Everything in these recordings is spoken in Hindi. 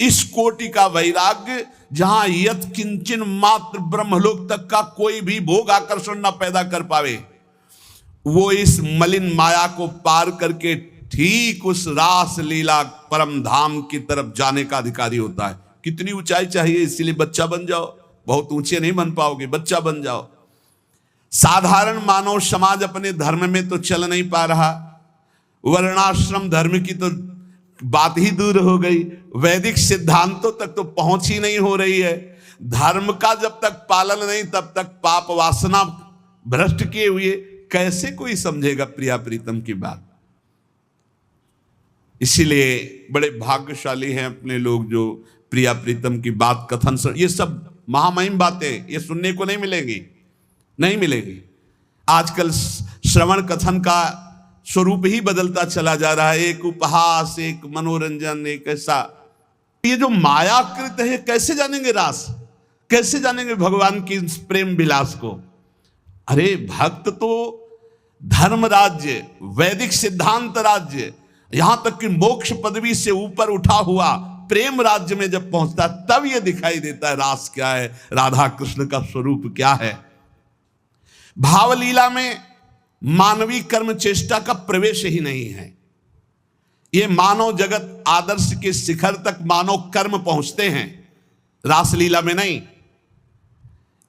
इस कोटि का वैराग्य जहां यत किंचन मात्र ब्रह्मलोक तक का कोई भी भोग आकर्षण न पैदा कर पावे, वो इस मलिन माया को पार करके ठीक उस रास लीला परम धाम की तरफ जाने का अधिकारी होता है। कितनी ऊंचाई चाहिए, इसीलिए बच्चा बन जाओ। बहुत ऊंचे नहीं बन पाओगे, बच्चा बन जाओ। साधारण मानव समाज अपने धर्म में तो चल नहीं पा रहा, वर्णाश्रम धर्म की तो बात ही दूर हो गई, वैदिक सिद्धांतों तक तो पहुंच ही नहीं हो रही है। धर्म का जब तक पालन नहीं तब तक पाप वासना भ्रष्ट किए हुए कैसे कोई समझेगा प्रिया प्रीतम की बात। इसीलिए बड़े भाग्यशाली हैं अपने लोग जो प्रिया प्रीतम की बात कथन सुन। ये सब महामहिम बातें ये सुनने को नहीं मिलेंगी, नहीं मिलेगी। आजकल श्रवण कथन का स्वरूप ही बदलता चला जा रहा है, एक उपहास, एक मनोरंजन, एक ऐसा। ये जो मायाकृत है कैसे जानेंगे रास, कैसे जानेंगे भगवान की प्रेम विलास को। अरे भक्त तो धर्म राज्य, वैदिक सिद्धांत राज्य, यहां तक कि मोक्ष पदवी से ऊपर उठा हुआ प्रेम राज्य में जब पहुंचता तब यह दिखाई देता है रास क्या है, राधा कृष्ण का स्वरूप क्या है। भावलीला में मानवीय कर्म चेष्टा का प्रवेश ही नहीं है। यह मानव जगत आदर्श के शिखर तक मानव कर्म पहुंचते हैं, रासलीला में नहीं।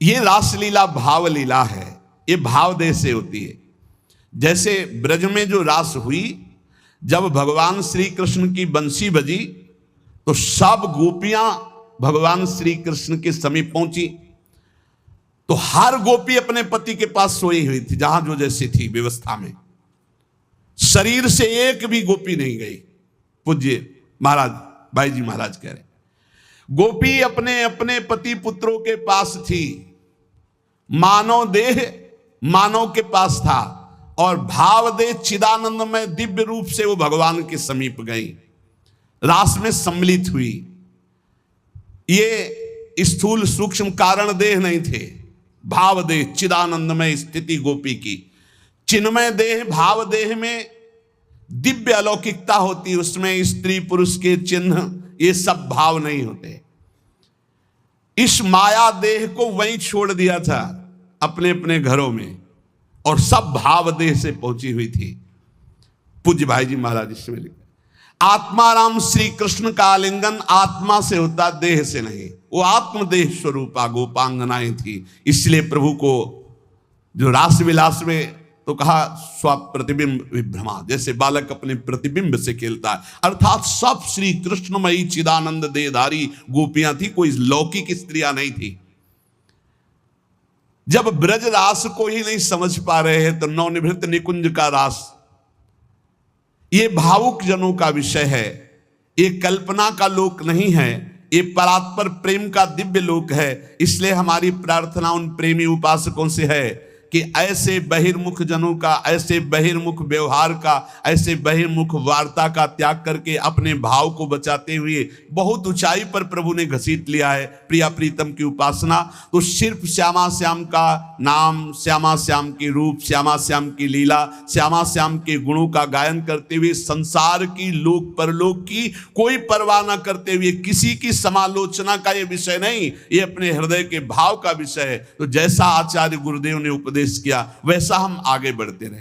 यह रासलीला भावलीला है, यह भावदेह से होती है। जैसे ब्रज में जो रास हुई, जब भगवान श्री कृष्ण की बंसी बजी तो सब गोपियां भगवान श्री कृष्ण के समीप पहुंची, तो हर गोपी अपने पति के पास सोई हुई थी, जहां जो जैसी थी व्यवस्था में। शरीर से एक भी गोपी नहीं गई। पूज्य महाराज भाई जी महाराज कह रहे, गोपी अपने अपने पति पुत्रों के पास थी, मानव देह मानव के पास था, और भाव देह चिदानंद में दिव्य रूप से वो भगवान के समीप गई, रास में सम्मिलित हुई। ये स्थूल सूक्ष्म कारण देह नहीं थे, भाव देह चिदानंद में स्थिति गोपी की। चिन्मय देह भाव देह में दिव्य अलौकिकता होती, उसमें स्त्री पुरुष के चिन्ह ये सब भाव नहीं होते। इस माया देह को वहीं छोड़ दिया था अपने अपने घरों में, और सब भाव देह से पहुंची हुई थी। पूज्य भाई जी महाराज इसमें लिखा, आत्माराम श्री कृष्ण का आलिंगन आत्मा से होता, देह से नहीं। वो आत्मदेह स्वरूपा गोपांगनाएं थी। इसलिए प्रभु को जो रास विलास में तो कहा स्वप्रतिबिंब विभ्रमा, जैसे बालक अपने प्रतिबिंब से खेलता है, अर्थात सब श्री कृष्णमयी चिदानंद देहधारी गोपियां थी, कोई लौकिक स्त्रियां नहीं थी। जब ब्रज रास को ही नहीं समझ पा रहे हैं तो नवनिभृत निकुंज का रास ये भावुक जनों का विषय है, ये कल्पना का लोक नहीं है, ये परात्पर प्रेम का दिव्य लोक है। इसलिए हमारी प्रार्थना उन प्रेमी उपासकों से है कि ऐसे बहिर्मुख जनों का, ऐसे बहिर्मुख व्यवहार का, ऐसे बहिर्मुख वार्ता का त्याग करके अपने भाव को बचाते हुए बहुत ऊंचाई पर प्रभु ने घसीट लिया है प्रिया प्रीतम की उपासना। तो सिर्फ श्यामा श्याम का नाम, श्यामा श्याम की रूप, श्यामा श्याम की लीला, श्यामा श्याम के गुणों का गायन करते हुए संसार की, लोक परलोक की कोई परवाह न करते हुए, किसी की समालोचना का ये विषय नहीं, ये अपने हृदय के भाव का विषय है। तो जैसा आचार्य गुरुदेव ने उपदेश किया वैसा हम आगे बढ़ते रहे।